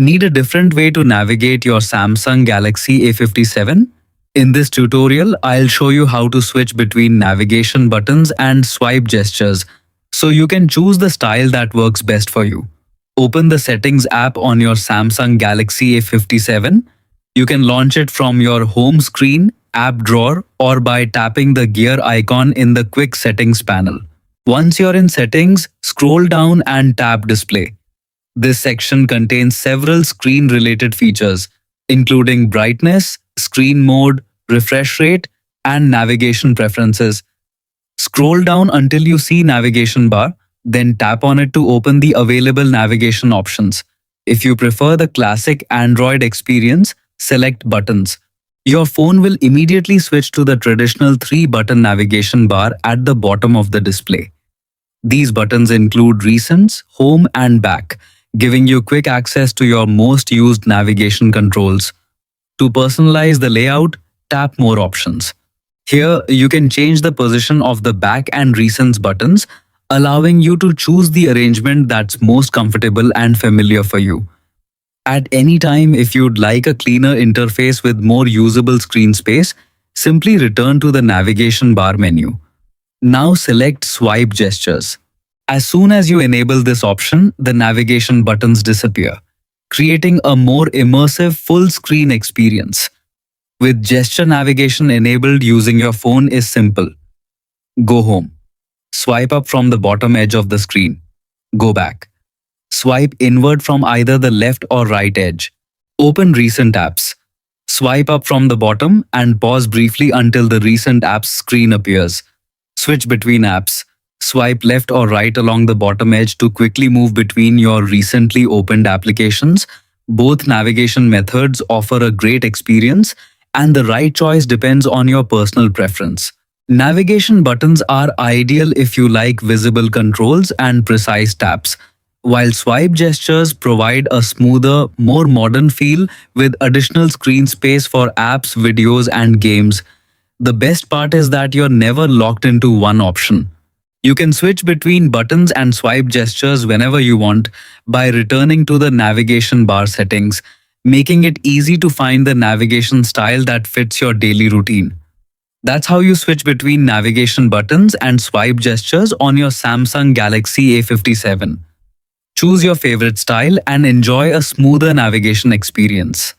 Need a different way to navigate your Samsung Galaxy A57? In this tutorial, I'll show you how to switch between navigation buttons and swipe gestures so you can choose the style that works best for you. Open the Settings app on your Samsung Galaxy A57. You can launch it from your home screen, app drawer, or by tapping the gear icon in the Quick Settings panel. Once you're in Settings, scroll down and tap Display. This section contains several screen-related features, including brightness, screen mode, refresh rate, and navigation preferences. Scroll down until you see navigation bar, then tap on it to open the available navigation options. If you prefer the classic Android experience, select Buttons. Your phone will immediately switch to the traditional 3-button navigation bar at the bottom of the display. These buttons include Recents, Home, and Back, giving you quick access to your most used navigation controls. To personalize the layout, tap More Options. Here, you can change the position of the Back and Recents buttons, allowing you to choose the arrangement that's most comfortable and familiar for you. At any time, if you'd like a cleaner interface with more usable screen space, simply return to the navigation bar menu. Now select Swipe Gestures. As soon as you enable this option, the navigation buttons disappear, creating a more immersive full-screen experience. With gesture navigation enabled, using your phone is simple. Go home. Swipe up from the bottom edge of the screen. Go back. Swipe inward from either the left or right edge. Open recent apps. Swipe up from the bottom and pause briefly until the recent apps screen appears. Switch between apps. Swipe left or right along the bottom edge to quickly move between your recently opened applications. Both navigation methods offer a great experience, and the right choice depends on your personal preference. Navigation buttons are ideal if you like visible controls and precise taps, while swipe gestures provide a smoother, more modern feel with additional screen space for apps, videos, and games. The best part is that you're never locked into one option. You can switch between buttons and swipe gestures whenever you want by returning to the navigation bar settings, making it easy to find the navigation style that fits your daily routine. That's how you switch between navigation buttons and swipe gestures on your Samsung Galaxy A57. Choose your favorite style and enjoy a smoother navigation experience.